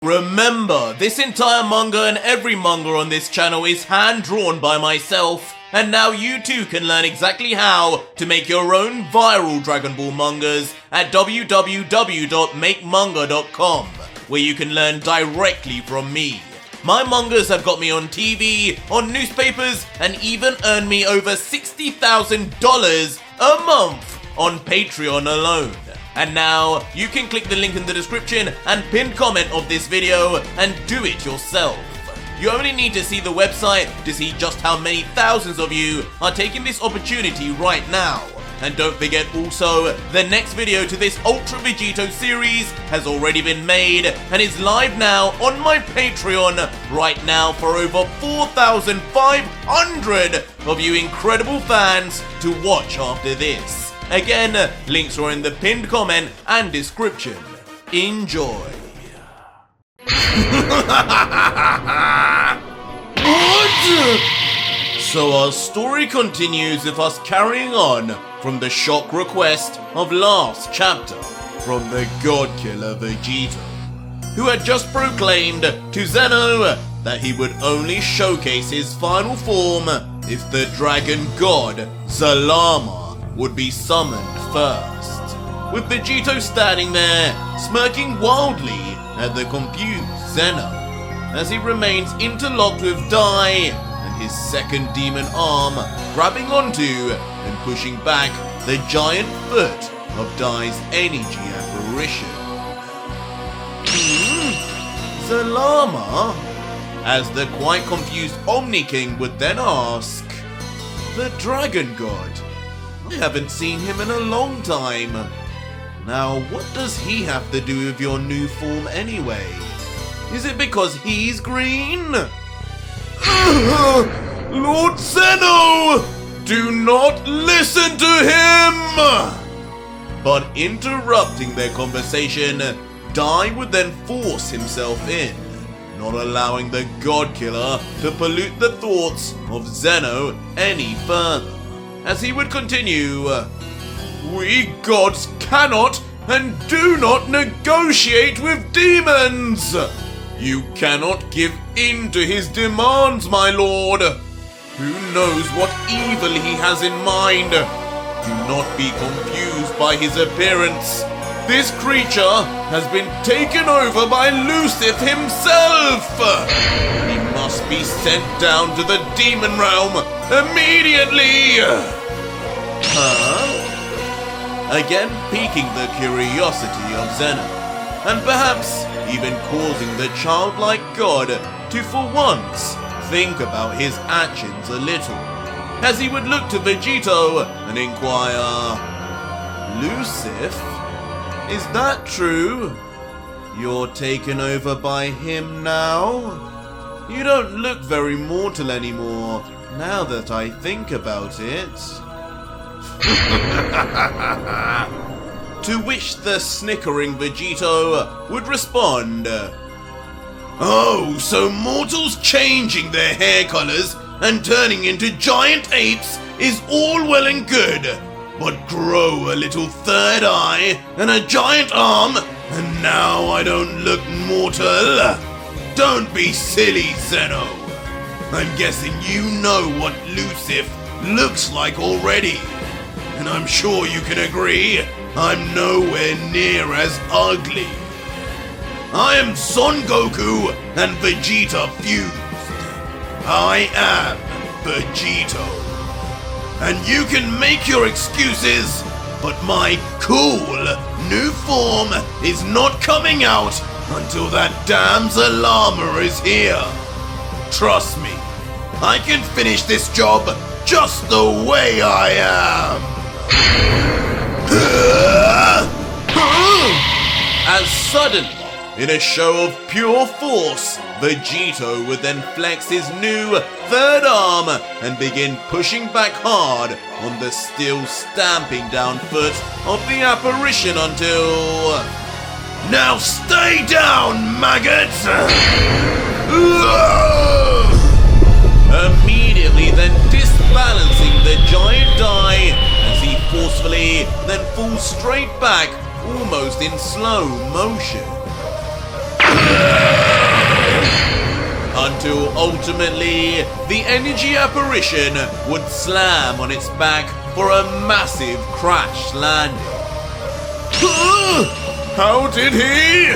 Remember, this entire manga and every manga on this channel is hand-drawn by myself, and now you too can learn exactly how to make your own viral Dragon Ball mangas at www.makemanga.com, where you can learn directly from me. My mangas have got me on TV, on newspapers, and even earned me over $60,000 a month on Patreon alone. And now, you can click the link in the description and pinned comment of this video and do it yourself. You only need to see the website to see just how many thousands of you are taking this opportunity right now. And don't forget also, the next video to this Ultra Vegito series has already been made and is live now on my Patreon right now for over 4,500 of you incredible fans to watch after this. Again, links are in the pinned comment and description. Enjoy. What? So our story continues with us carrying on from the shock request of last chapter from the God Killer Vegito, who had just proclaimed to Zeno that he would only showcase his final form if the dragon god Zalama would be summoned first, with Vegito standing there, smirking wildly at the confused Zeno, as he remains interlocked with Dai and his second demon arm grabbing onto and pushing back the giant foot of Dai's energy apparition. Zalama? As the quite confused Omni King would then ask, the dragon god? I haven't seen him in a long time. Now, what does he have to do with your new form anyway? Is it because he's green? Lord Zeno! Do not listen to him! But interrupting their conversation, Dai would then force himself in, not allowing the God Killer to pollute the thoughts of Zeno any further. As he would continue, we gods cannot and do not negotiate with demons! You cannot give in to his demands, my lord! Who knows what evil he has in mind? Do not be confused by his appearance. This creature has been taken over by Lucifer himself! He must be sent down to the demon realm immediately! Huh? Again piquing the curiosity of Zeno, and perhaps even causing the childlike god to for once think about his actions a little, as he would look to Vegito and inquire, Lucifer? Is that true? You're taken over by him now? You don't look very mortal anymore, now that I think about it. To which the snickering Vegito would respond, oh, so mortals changing their hair colors and turning into giant apes is all well and good, but grow a little third eye and a giant arm, and now I don't look mortal? Don't be silly, Zeno. I'm guessing you know what Lucifer looks like already, and I'm sure you can agree I'm nowhere near as ugly. I am Son Goku and Vegeta fused. I am Vegito. And you can make your excuses, but my cool new form is not coming out until that damn zalama is here. Trust me, I can finish this job just the way I am. As suddenly, in a show of pure force, Vegito would then flex his new third arm and begin pushing back hard on the still stamping down foot of the apparition until... Now stay down, maggots! Immediately then disbalancing the giant Dai as he forcefully then falls straight back, almost in slow motion. until ultimately the energy apparition would slam on its back for a massive crash landing. How did he?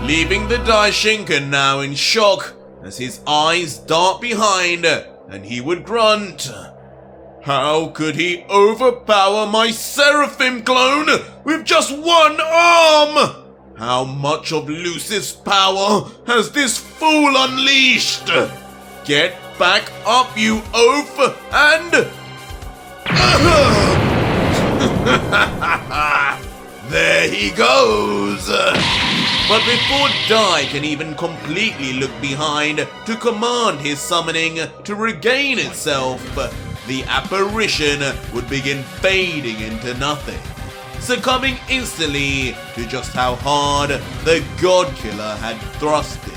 Leaving the Daishinkan now in shock as his eyes dart behind and he would grunt. How could he overpower my Seraphim clone with just one arm? How much of Lucid's power has this fool unleashed? Get back up, you oaf, and... There he goes! But before Dai can even completely look behind to command his summoning to regain itself, the apparition would begin fading into nothing, succumbing instantly to just how hard the God Killer had thrusted.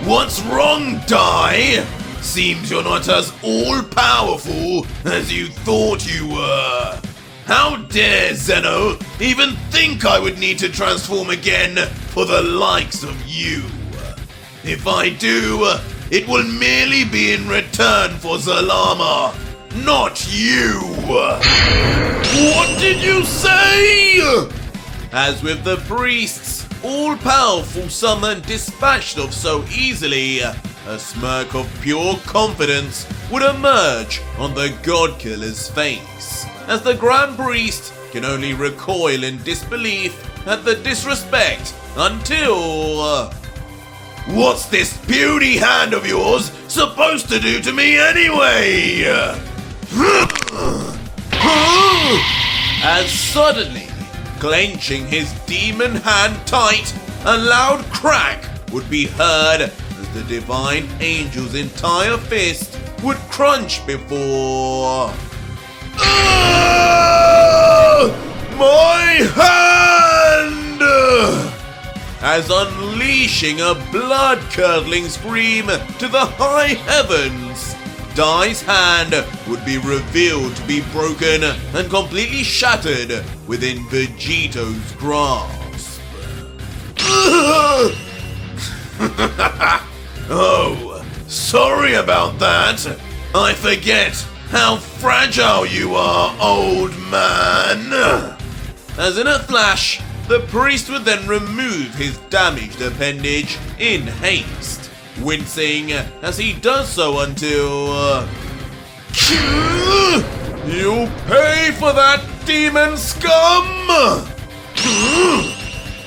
What's wrong, Dai? Seems you're not as all-powerful as you thought you were. How dare Zeno even think I would need to transform again for the likes of you? If I do, it will merely be in return for Zalama, not you! What did you say? As with the priest's all-powerful summon dispatched of so easily, a smirk of pure confidence would emerge on the God Killer's face, as the Grand Priest can only recoil in disbelief at the disrespect until... What's this puny hand of yours supposed to do to me anyway? As suddenly, clenching his demon hand tight, a loud crack would be heard as the divine angel's entire fist would crunch before... My hand! As unleashing a blood-curdling scream to the high heavens, Dai's hand would be revealed to be broken and completely shattered within Vegito's grasp. Oh, sorry about that. I forget how fragile you are, old man. As in a flash, the priest would then remove his damaged appendage in haste, wincing as he does so until... You'll pay for that, demon scum!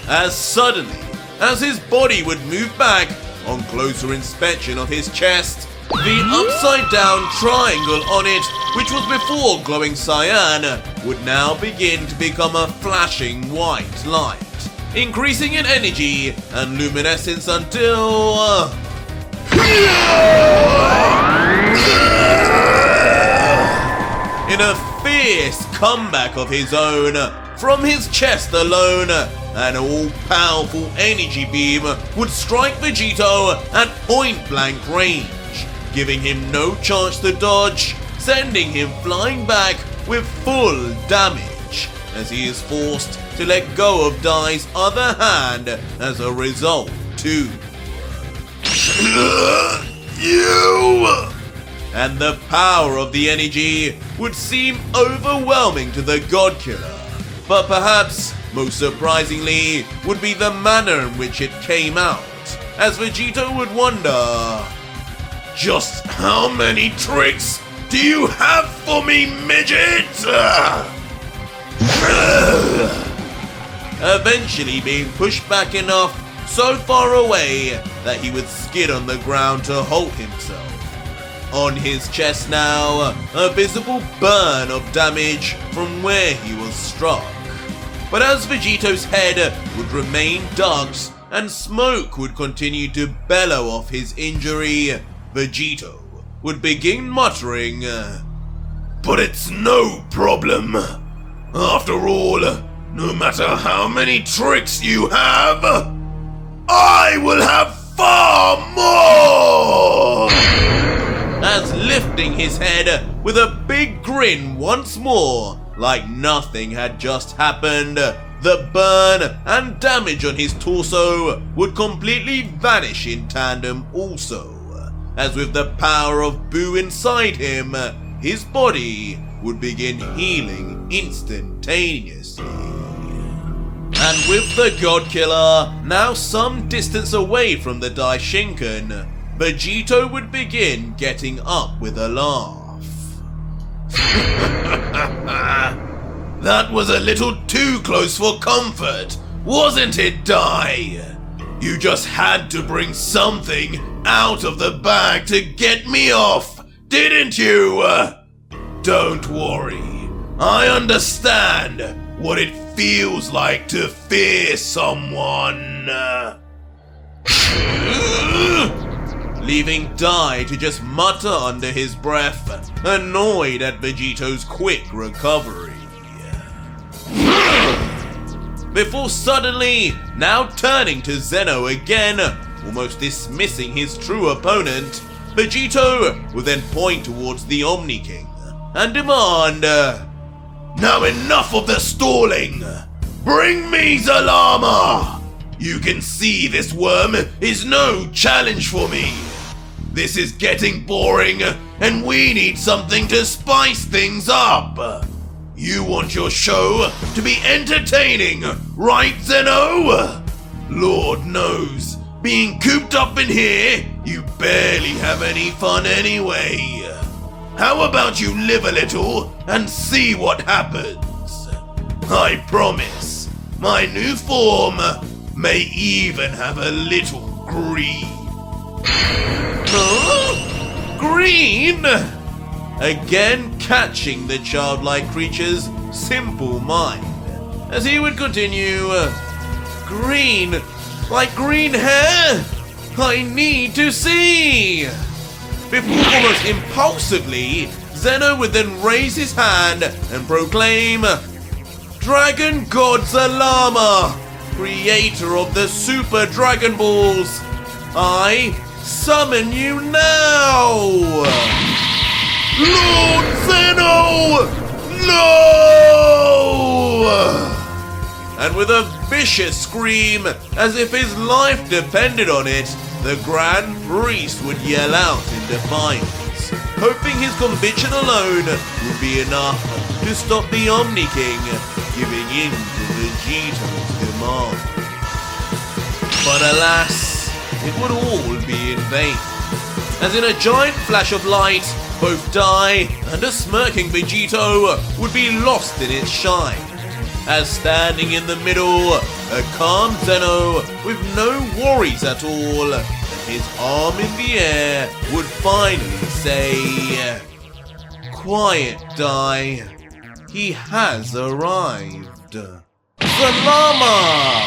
As suddenly, as his body would move back on closer inspection of his chest, the upside-down triangle on it, which was before glowing cyan, would now begin to become a flashing white light, increasing in energy and luminescence until... In a fierce comeback of his own, from his chest alone, an all-powerful energy beam would strike Vegito at point-blank range, giving him no chance to dodge, sending him flying back with full damage, as he is forced to let go of Dai's other hand as a result, too. You! And the power of the energy would seem overwhelming to the God Killer, but perhaps most surprisingly would be the manner in which it came out, as Vegito would wonder, just how many tricks do you have for me, midget? Eventually being pushed back enough, so far away that he would skid on the ground to halt himself. On his chest now, a visible burn of damage from where he was struck. But as Vegito's head would remain ducked and smoke would continue to bellow off his injury, Vegito would begin muttering, But it's no problem. After all, no matter how many tricks you have, I will have far more! As lifting his head with a big grin once more, like nothing had just happened, the burn and damage on his torso would completely vanish in tandem also, as with the power of Boo inside him, his body would begin healing instantaneously. And with the God Killer now some distance away from the Daishinkan, Vegito would begin getting up with a laugh. That was a little too close for comfort, wasn't it, Dai? You just had to bring something out of the bag to get me off, didn't you? Don't worry, I understand what it feels like to fear someone. Leaving Dai to just mutter under his breath, annoyed at Vegito's quick recovery. Before suddenly, now turning to Zeno again, almost dismissing his true opponent, Vegito will then point towards the Omni King and demand, "Now enough of the stalling! Bring me Zalama! You can see this worm is no challenge for me. This is getting boring, and we need something to spice things up. You want your show to be entertaining, right, Zeno? Lord knows, being cooped up in here, you barely have any fun anyway. How about you live a little and see what happens? I promise, my new form may even have a little green." Huh? Green? Again catching the childlike creature's simple mind, as he would continue, "Green? Like green hair? I need to see!" Before almost impulsively, Zeno would then raise his hand and proclaim, "Dragon God Zalama, creator of the Super Dragon Balls, I summon you now! Lord Zeno! No!" And with a vicious scream, as if his life depended on it, the Grand Priest would yell out in defiance, hoping his conviction alone would be enough to stop the Omni King giving in to Vegito's demand. But alas, it would all be in vain, as in a giant flash of light, both Dai and a smirking Vegito would be lost in its shine, as standing in the middle, a calm Zeno with no worries at all, and his arm in the air would finally say, "Quiet, Dai, he has arrived. Zalama!"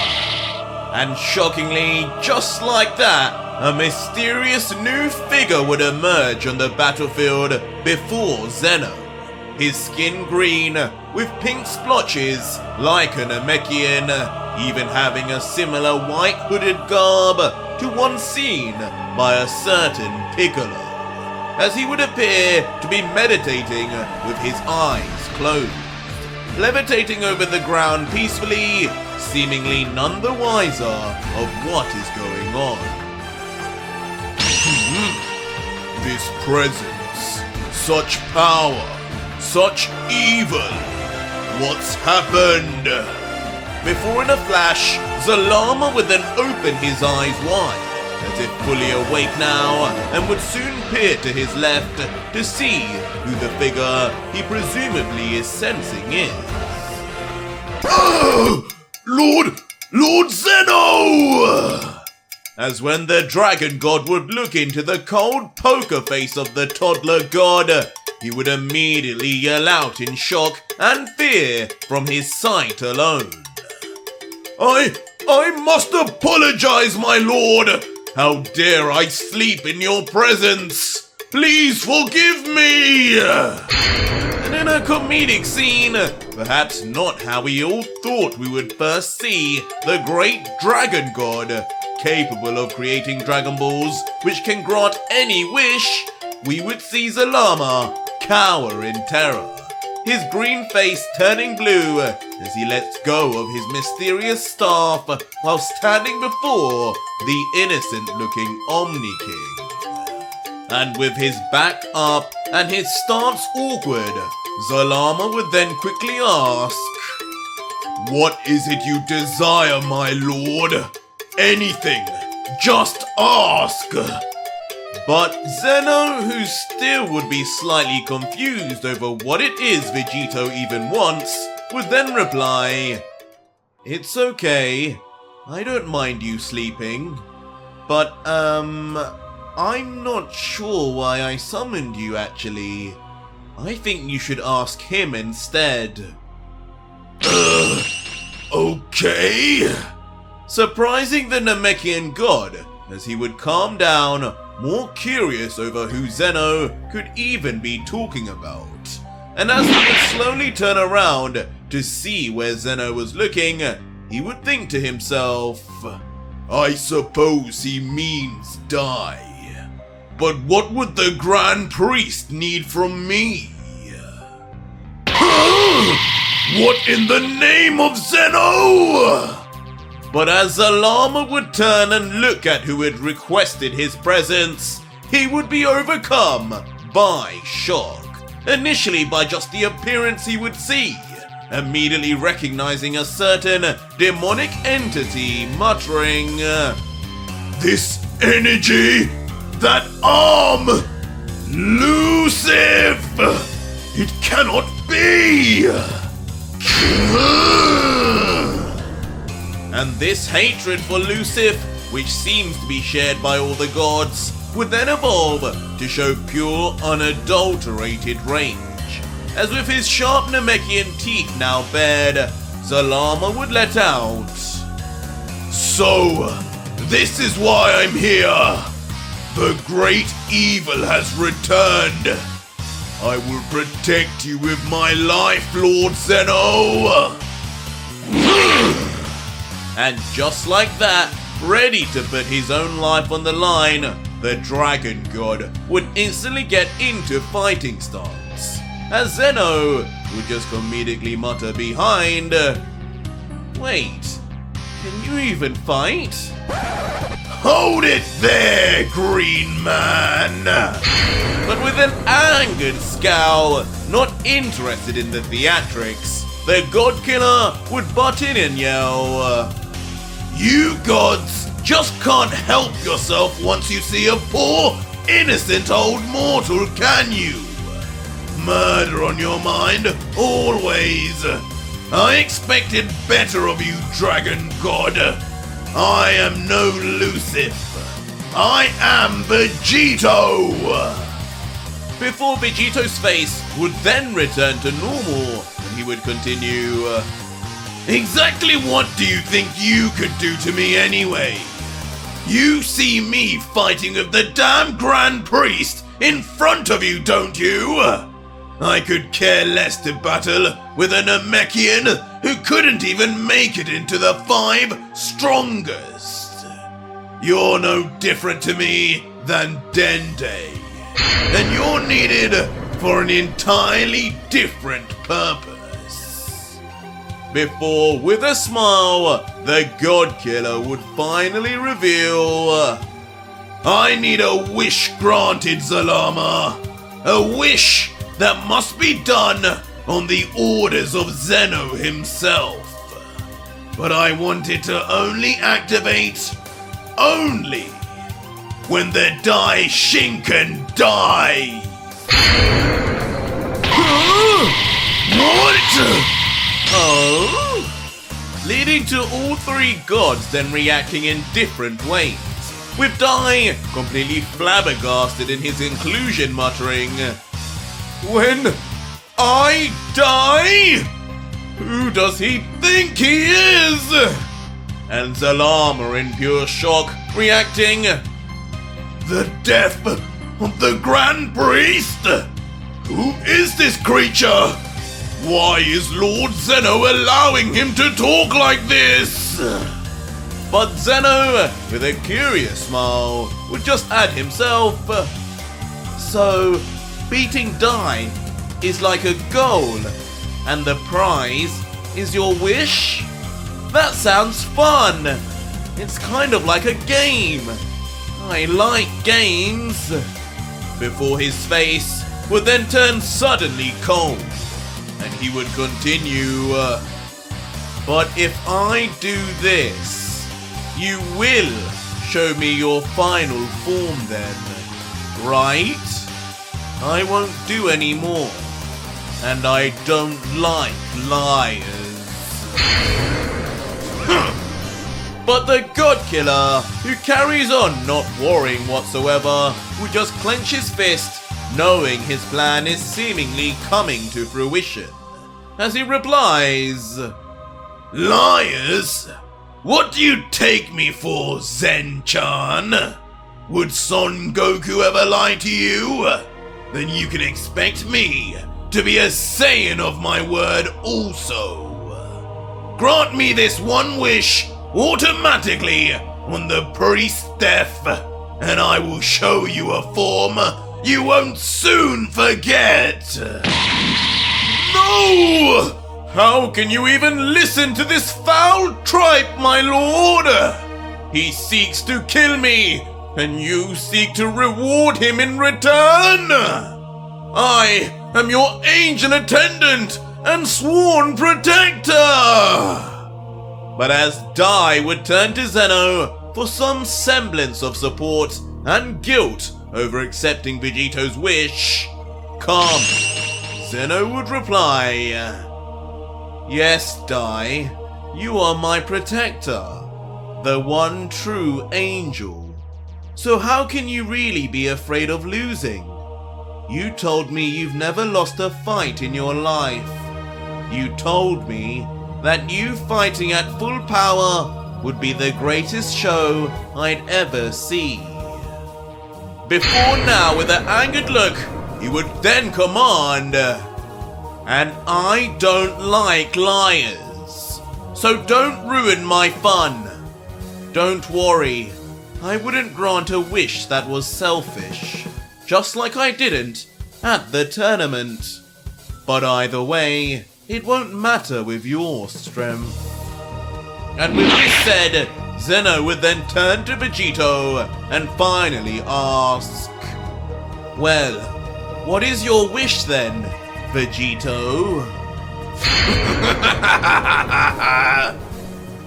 And shockingly, just like that, a mysterious new figure would emerge on the battlefield before Zeno. His skin green, with pink splotches like a Namekian, even having a similar white hooded garb to one seen by a certain Piccolo, as he would appear to be meditating with his eyes closed, levitating over the ground peacefully, seemingly none the wiser of what is going on. This presence, such power, such evil. What's happened? Before in a flash, Zalama would then open his eyes wide, as if fully awake now, and would soon peer to his left to see who the figure he presumably is sensing is. Lord Zeno! As when the Dragon God would look into the cold poker face of the toddler god, he would immediately yell out in shock and fear from his sight alone. I must apologize, my lord! How dare I sleep in your presence! Please forgive me! And in a comedic scene, perhaps not how we all thought we would first see the great Dragon God, capable of creating Dragon Balls which can grant any wish, we would see Zalama cower in terror, his green face turning blue as he lets go of his mysterious staff while standing before the innocent-looking Omni King. And with his back up and his stance awkward, Zalama would then quickly ask, "What is it you desire, my lord? Anything, just ask." But Zeno, who still would be slightly confused over what it is Vegito even wants, would then reply, "It's okay, I don't mind you sleeping, but I'm not sure why I summoned you actually. I think you should ask him instead." Okay. Surprising the Namekian god, as he would calm down, more curious over who Zeno could even be talking about. And as he would slowly turn around to see where Zeno was looking, he would think to himself, "I suppose he means die. But what would the Grand Priest need from me? What in the name of Zeno?" But as Zalama would turn and look at who had requested his presence, he would be overcome by shock. Initially by just the appearance he would see, immediately recognizing a certain demonic entity muttering, "This energy, that arm, Lucif! It cannot be!" And this hatred for Lucif, which seems to be shared by all the gods, would then evolve to show pure, unadulterated rage. As with his sharp Namekian teeth now bared, Zalama would let out, "So, this is why I'm here. The great evil has returned. I will protect you with my life, Lord Zeno." And just like that, ready to put his own life on the line, the Dragon God would instantly get into fighting stance, as Zeno would just comedically mutter behind, "Wait, can you even fight?" "Hold it there, Green Man!" But with an angered scowl, not interested in the theatrics, the God Killer would butt in and yell, "You gods just can't help yourself once you see a poor, innocent old mortal, can you? Murder on your mind, always. I expected better of you, Dragon God. I am no Lucif. I am Vegito!" Before Vegito's face would then return to normal, and he would continue, "Exactly what do you think you could do to me anyway? You see me fighting with the damn Grand Priest in front of you, don't you? I could care less to battle with a Namekian who couldn't even make it into the 5 strongest. You're no different to me than Dende, and you're needed for an entirely different purpose." Before, with a smile, the God Killer would finally reveal, "I need a wish granted, Zalama. A wish that must be done on the orders of Zeno himself. But I want it to only activate when the Dai Shinken dies." What? Oh? Leading to all 3 gods then reacting in different ways, with Dai completely flabbergasted in his inclusion muttering, "When I die? Who does he think he is?" And Zalama in pure shock reacting, "The death of the Grand Priest? Who is this creature? Why is Lord Zeno allowing him to talk like this?" But Zeno, with a curious smile, would just add himself, "So, beating Dai is like a goal, and the prize is your wish? That sounds fun! It's kind of like a game. I like games. Before his face would then turn suddenly cold, and he would continue, but if I do this, you will show me your final form then, right? I won't do any more, and I don't like liars. But the God Killer, who carries on not worrying whatsoever, would just clench his fist, knowing his plan is seemingly coming to fruition, as he replies, "Liars? What do you take me for, Zen-chan? Would Son Goku ever lie to you? Then you can expect me to be a Saiyan of my word also. Grant me this one wish automatically on the priest death, and I will show you a form you won't soon forget." No! How can you even listen to this foul tripe, my lord? He seeks to kill me, and you seek to reward him in return. I am your angel attendant and sworn protector. But as Dai would turn to Zeno for some semblance of support and guilt over accepting Vegito's wish, calm, Zeno would reply, "Yes, Dai, you are my protector, the one true angel. So how can you really be afraid of losing? You told me you've never lost a fight in your life. You told me that you fighting at full power would be the greatest show I'd ever see." Before now, with an angered look, he would then command, "And I don't like liars, so don't ruin my fun. Don't worry, I wouldn't grant a wish that was selfish, just like I didn't at the tournament. But either way, it won't matter with your strength." And with this said, Zeno would then turn to Vegito and finally ask, "Well, what is your wish then, Vegito?"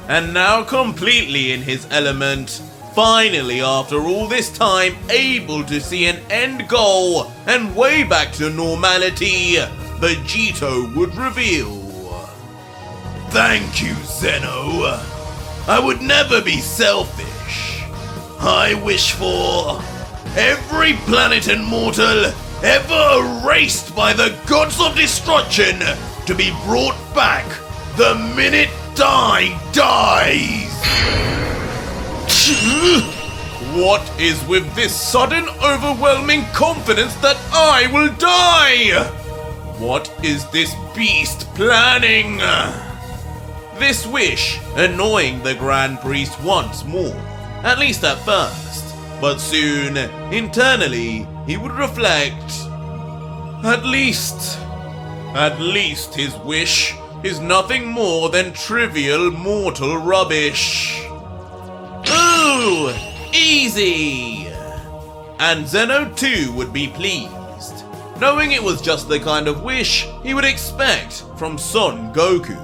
And now completely in his element, finally after all this time able to see an end goal and way back to normality, Vegito would reveal, "Thank you, Zeno. I would never be selfish. I wish for every planet and mortal ever erased by the gods of destruction to be brought back the minute Dai dies." What is with this sudden overwhelming confidence that I will die? What is this beast planning? This wish annoying the Grand Priest once more, at least at first, but soon, internally, he would reflect, At least his wish is nothing more than trivial mortal rubbish. Ooh, easy! And Zeno too would be pleased, knowing it was just the kind of wish he would expect from Son Goku,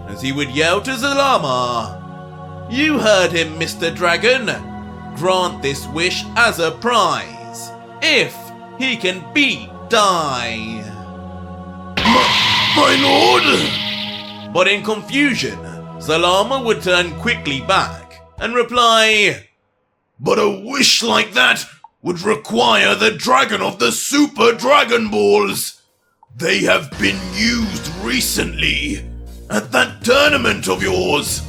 as he would yell to Zalama, "You heard him, Mr. Dragon. Grant this wish as a prize, if he can beat Dai." My lord! But in confusion, Zalama would turn quickly back and reply, "But a wish like that would require the dragon of the Super Dragon Balls. They have been used recently at that tournament of yours.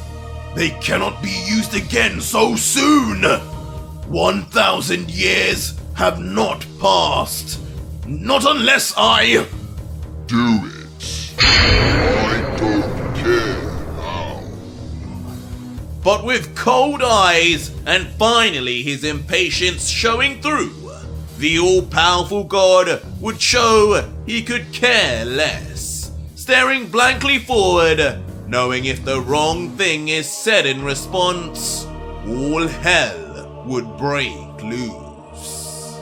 They cannot be used again so soon. 1,000 years have not passed. Not unless I do it. I don't care how." But with cold eyes and finally his impatience showing through, the all-powerful god would show he could care less, staring blankly forward, knowing if the wrong thing is said in response, all hell would break loose.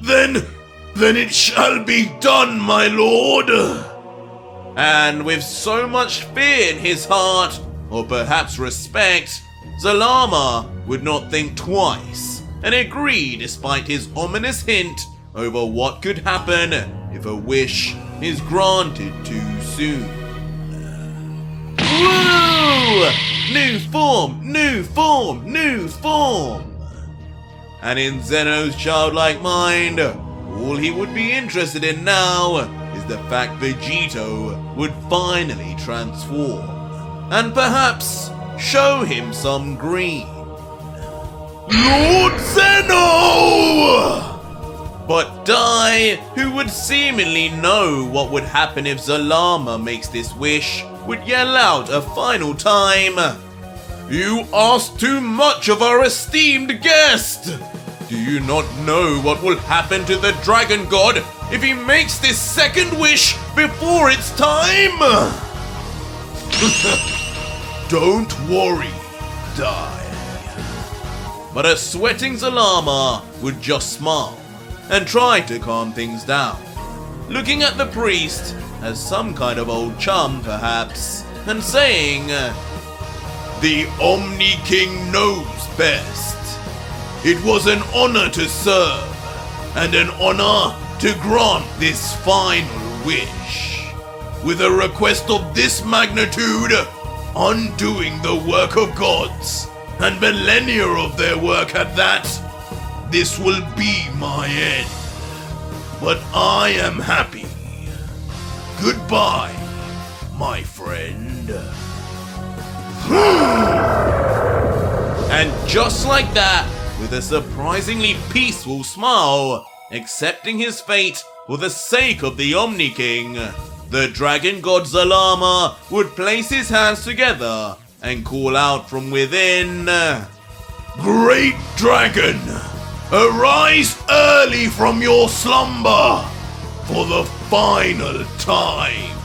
Then it shall be done, my lord. And with so much fear in his heart, or perhaps respect, Zalama would not think twice and agree despite his ominous hint over what could happen if a wish is granted too soon. Woo! New form, new form, new form! And in Zeno's childlike mind, all he would be interested in now is the fact Vegito would finally transform, and perhaps show him some green. Lord Zeno! But Dai, who would seemingly know what would happen if Zalama makes this wish, would yell out a final time, "You ask too much of our esteemed guest! Do you not know what will happen to the dragon god if he makes this second wish before its time?" Don't worry, Dai. But a sweating Zalama would just smile and try to calm things down, looking at the priest as some kind of old chum perhaps, and saying, "The Omni King knows best. It was an honor to serve, and an honor to grant this final wish. With a request of this magnitude, undoing the work of gods, and millennia of their work at that, this will be my end. But I am happy. Goodbye, my friend." And just like that, with a surprisingly peaceful smile, accepting his fate for the sake of the Omni King, the dragon god Zalama would place his hands together and call out from within, "Great dragon, arise early from your slumber for the final time."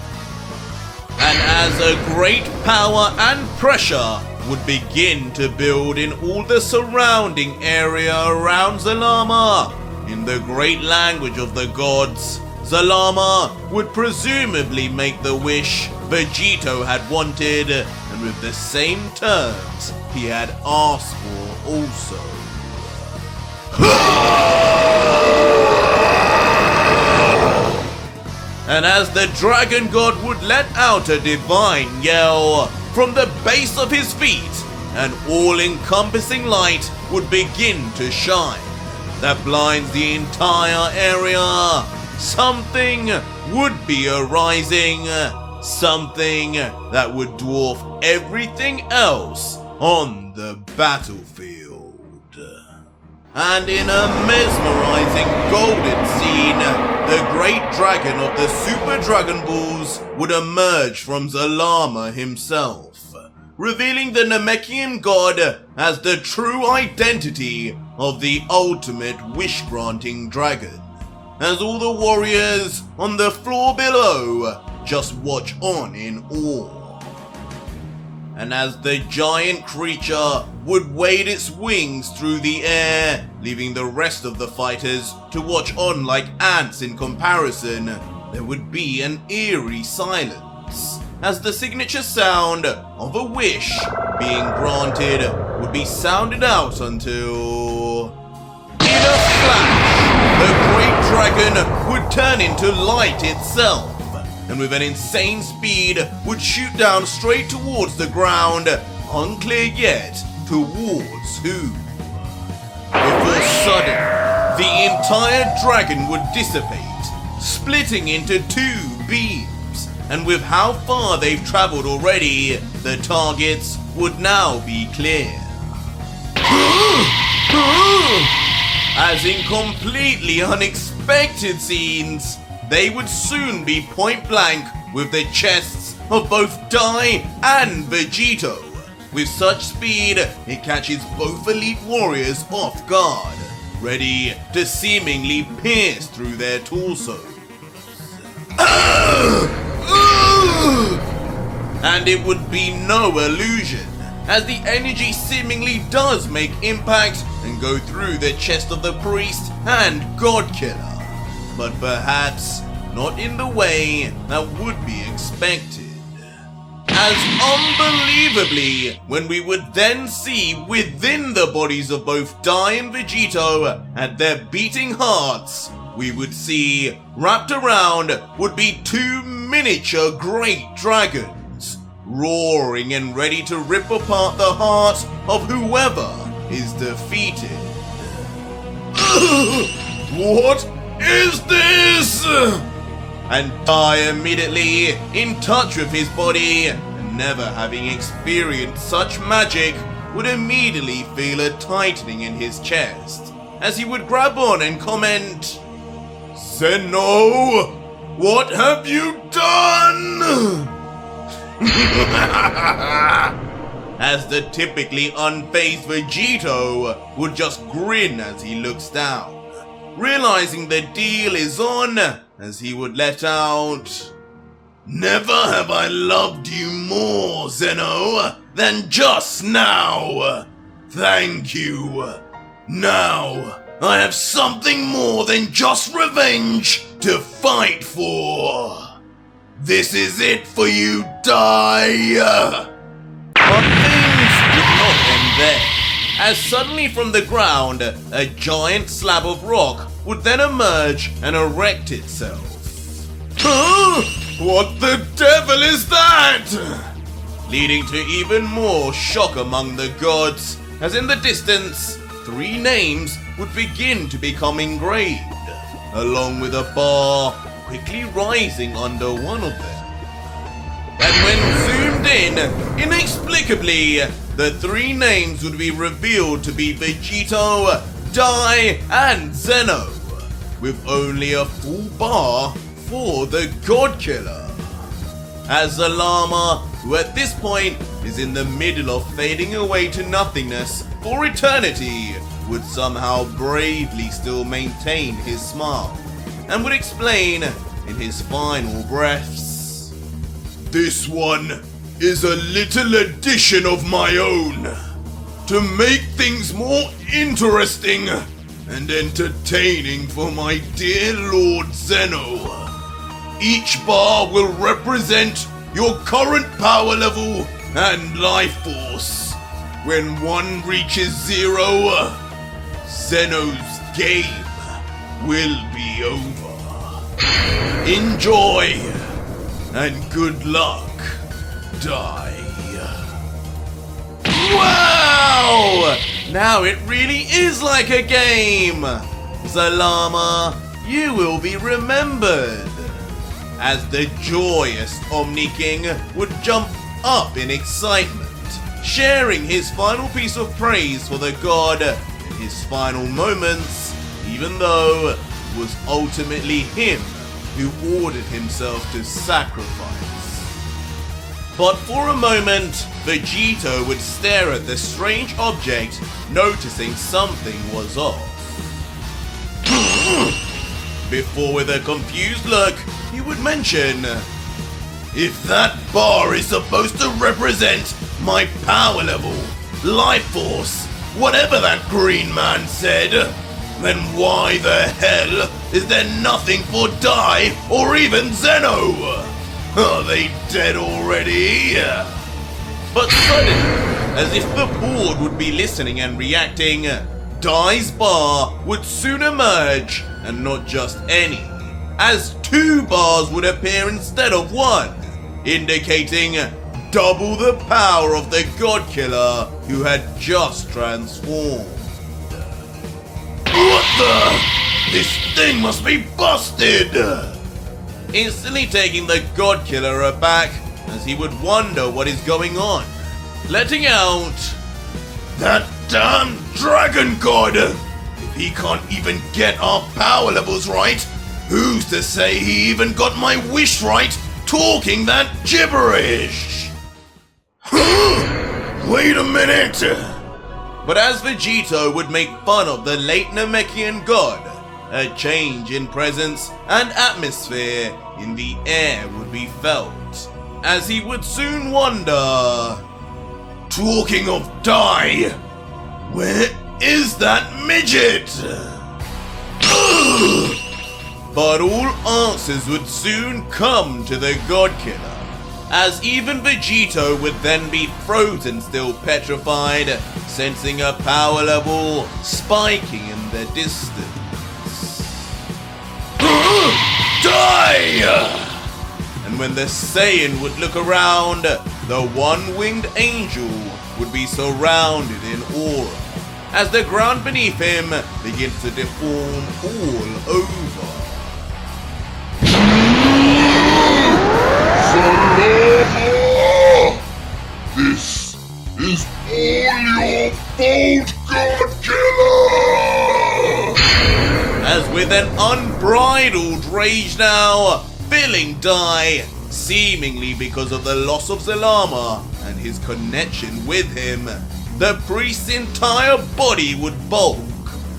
And as a great power and pressure would begin to build in all the surrounding area around Zalama, in the great language of the gods, Zalama would presumably make the wish Vegito had wanted, and with the same terms he had asked for also. And as the dragon god would let out a divine yell from the base of his feet, an all-encompassing light would begin to shine that blinds the entire area. Something would be arising, something that would dwarf everything else on the battlefield. And in a mesmerizing golden scene, the great dragon of the Super Dragon Balls would emerge from Zalama himself, revealing the Namekian god as the true identity of the ultimate wish-granting dragon, as all the warriors on the floor below just watch on in awe. And as the giant creature would wade its wings through the air, leaving the rest of the fighters to watch on like ants in comparison, there would be an eerie silence, as the signature sound of a wish being granted would be sounded out until, in a flash, the great dragon would turn into light itself, and with an insane speed would shoot down straight towards the ground, unclear yet towards who. Before sudden, the entire dragon would dissipate, splitting into two beams, and with how far they've traveled already, the targets would now be clear. As in completely unexpected scenes, they would soon be point blank with the chests of both Dai and Vegito. With such speed, it catches both elite warriors off guard, ready to seemingly pierce through their torsos. And it would be no illusion, as the energy seemingly does make impact and go through the chest of the priest and God Killer, but perhaps not in the way that would be expected. As unbelievably, when we would then see within the bodies of both Dai and Vegito at their beating hearts, we would see wrapped around would be two miniature great dragons, roaring and ready to rip apart the heart of whoever is defeated. What is this? And Dai, immediately in touch with his body, and never having experienced such magic, would immediately feel a tightening in his chest, as he would grab on and comment, "Zeno, what have you done?" As the typically unfazed Vegito would just grin as he looks down, realizing the deal is on, as he would let out, "Never have I loved you more, Zeno, than just now. Thank you. Now, I have something more than just revenge to fight for. This is it for you, Dai." But things did not end there, as suddenly from the ground, a giant slab of rock would then emerge and erect itself. Huh? What the devil is that? Leading to even more shock among the gods, as in the distance, three names would begin to become engraved, along with a bar quickly rising under one of them. And when zoomed in, inexplicably, the three names would be revealed to be Vegito, Dai, and Zeno, with only a full bar for the God Killer. As Zalama, who at this point is in the middle of fading away to nothingness for eternity, would somehow bravely still maintain his smile, and would explain in his final breaths, "This one is a little addition of my own, to make things more interesting and entertaining for my dear Lord Zeno. Each bar will represent your current power level and life force. When one reaches 0, Zeno's game will be over. Enjoy and good luck, Dai." Wow! Now it really is like a game! Zalama, you will be remembered. As the joyous Omni King would jump up in excitement, sharing his final piece of praise for the god in his final moments, even though it was ultimately him who ordered himself to sacrifice. But for a moment, Vegito would stare at the strange object, noticing something was off. Before, with a confused look, he would mention, "If that bar is supposed to represent my power level, life force, whatever that green man said, then why the hell is there nothing for Dai or even Zeno? Are they dead already?" But suddenly, as if the board would be listening and reacting, Dai's bar would soon emerge, and not just any, as 2 bars would appear instead of 1, indicating double the power of the God Killer who had just transformed. What the? This thing must be busted! Instantly taking the God Killer aback, as he would wonder what is going on, letting out, "That damn Dragon God! If he can't even get our power levels right, who's to say he even got my wish right talking that gibberish?" Wait a minute! But as Vegito would make fun of the late Namekian god, a change in presence and atmosphere in the air would be felt, as he would soon wonder, "Talking of die, where is that midget?" But all answers would soon come to the god killer, as even Vegito would then be frozen still petrified, sensing a power level spiking in the distance. Die! And when the Saiyan would look around, the one-winged angel would be surrounded in aura, as the ground beneath him begins to deform all over. Zalama! This is all your fault, God Killer! As with an unbridled rage now, filling Dai, seemingly because of the loss of Zalama and his connection with him, the priest's entire body would bulk,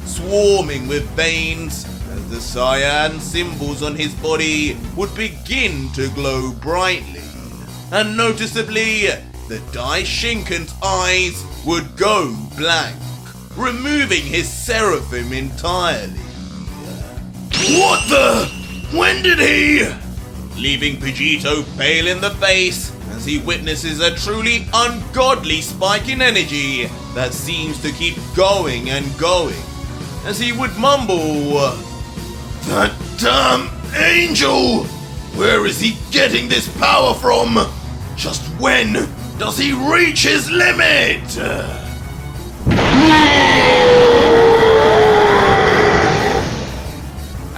swarming with veins, as the Saiyan symbols on his body would begin to glow brightly. And noticeably, the Dai Shinken's eyes would go blank, removing his seraphim entirely. What the? When did he? Leaving Vegito pale in the face as he witnesses a truly ungodly spike in energy that seems to keep going and going, as he would mumble, "That damn angel! Where is he getting this power from? Just when does he reach his limit?"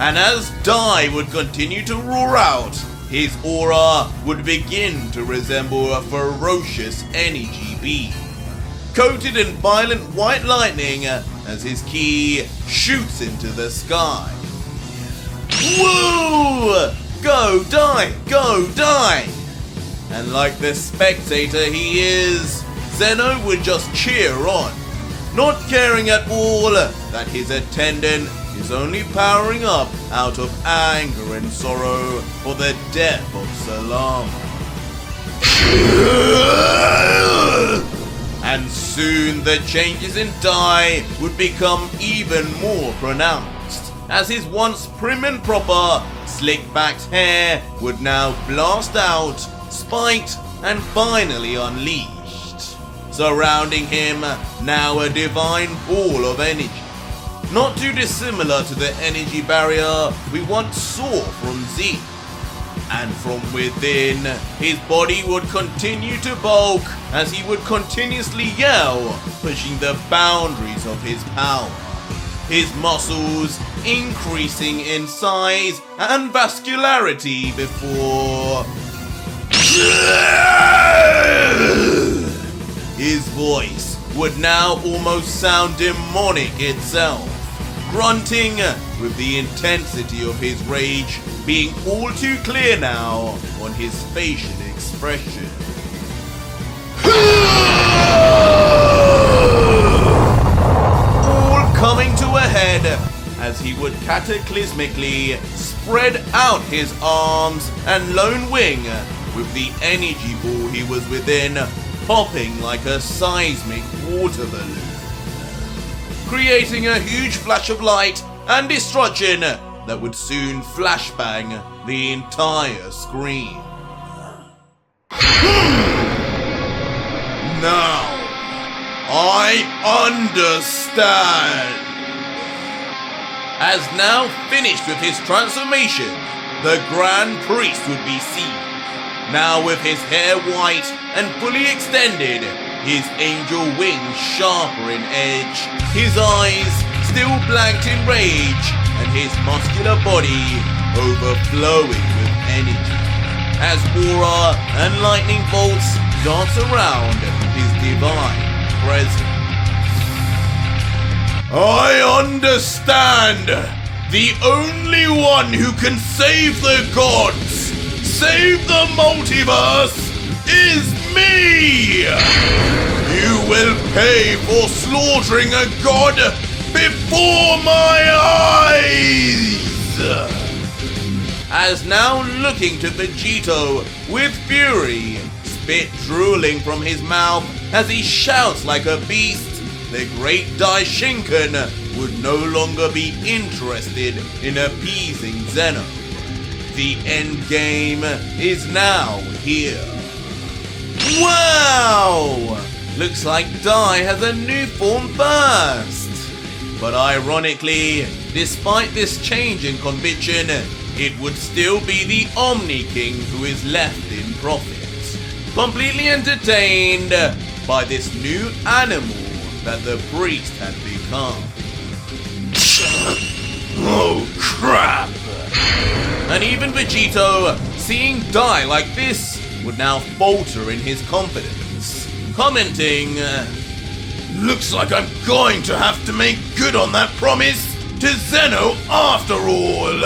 And as Dai would continue to roar out, his aura would begin to resemble a ferocious energy beam, coated in violent white lightning as his ki shoots into the sky. Woo! Go Dai! Go Dai! And like the spectator he is, Zeno would just cheer on, not caring at all that his attendant is only powering up out of anger and sorrow for the death of Zalama. And soon the changes in Dai would become even more pronounced, as his once prim and proper, slick-backed hair would now blast out, spiked and finally unleashed, surrounding him now a divine ball of energy, not too dissimilar to the energy barrier we once saw from Z. And from within, his body would continue to bulk as he would continuously yell, pushing the boundaries of his power, his muscles increasing in size and vascularity before his voice would now almost sound demonic itself, grunting with the intensity of his rage being all too clear now on his facial expression. All coming to a head as he would cataclysmically spread out his arms and lone wing, with the energy ball he was within popping like a seismic water balloon, creating a huge flash of light and destruction that would soon flashbang the entire screen. Now, I understand. As now finished with his transformation, the Grand Priest would be seen, now with his hair white and fully extended, his angel wings sharper in edge, his eyes still blanked in rage, and his muscular body overflowing with energy, as aura and lightning bolts dance around his divine presence. I understand! The only one who can save the gods, save the multiverse, is me! You will pay for slaughtering a god before my eyes! As now looking to Vegito with fury, spit drooling from his mouth as he shouts like a beast, the great Daishinkan would no longer be interested in appeasing Zeno. The end game is now here. Wow! Looks like Dai has a new form first. But ironically, despite this change in conviction, it would still be the Omni King who is left in profit, completely entertained by this new animal that the priest had become. Oh crap! And even Vegito, seeing Dai like this, would now falter in his confidence, commenting, "Looks like I'm going to have to make good on that promise to Zeno after all.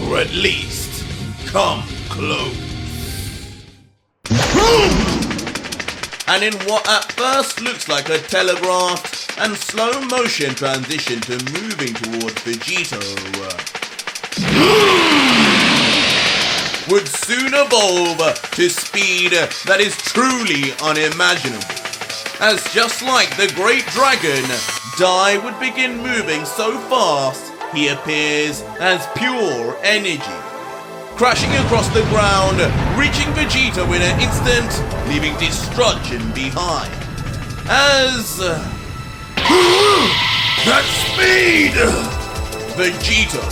Or at least, come close." And in what at first looks like a telegraphed and slow motion transition to moving towards Vegito, would soon evolve to speed that is truly unimaginable. As just like the great dragon, Dai would begin moving so fast he appears as pure energy, crashing across the ground, reaching Vegeta in an instant, leaving destruction behind. As that speed! Vegito,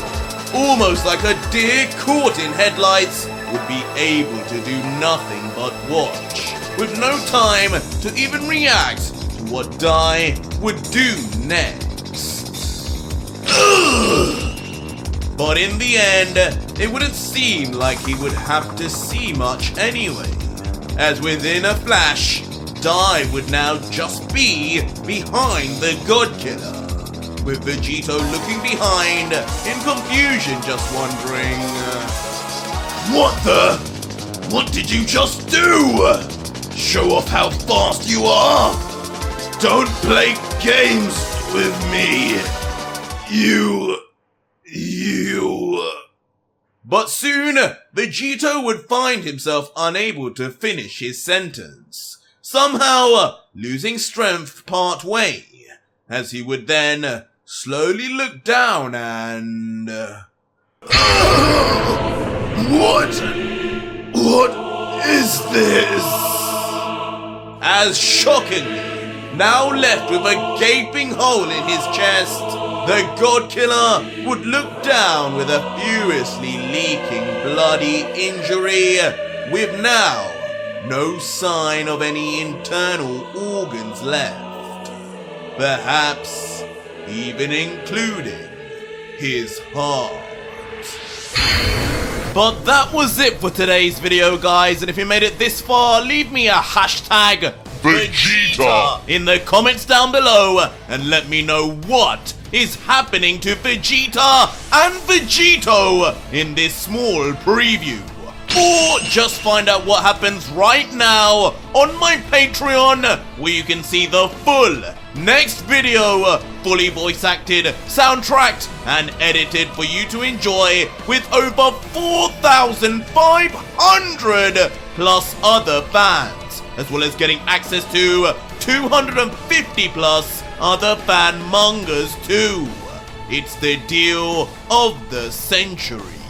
almost like a deer caught in headlights, would be able to do nothing but watch, with no time to even react to what Dai would do next. But in the end, it wouldn't seem like he would have to see much anyway, as within a flash, Dai would now just be behind the God Killer, with Vegito looking behind in confusion, just wondering, what the? What did you just do? Show off how fast you are? Don't play games with me. You... But soon, Vegito would find himself unable to finish his sentence, somehow losing strength part way, as he would then slowly look down and... What is this? As shockingly, now left with a gaping hole in his chest, the God Killer would look down with a furiously leaking bloody injury, with now no sign of any internal organs left, perhaps even including his heart. But that was it for today's video, guys, and if you made it this far, leave me a hashtag Vegeta in the comments down below and let me know what is happening to Vegeta and Vegito in this small preview. Or just find out what happens right now on my Patreon, where you can see the full next video, fully voice acted, soundtracked, and edited for you to enjoy, with over 4,500 plus other fans, as well as getting access to 250 plus other fan mangas too. It's the deal of the century.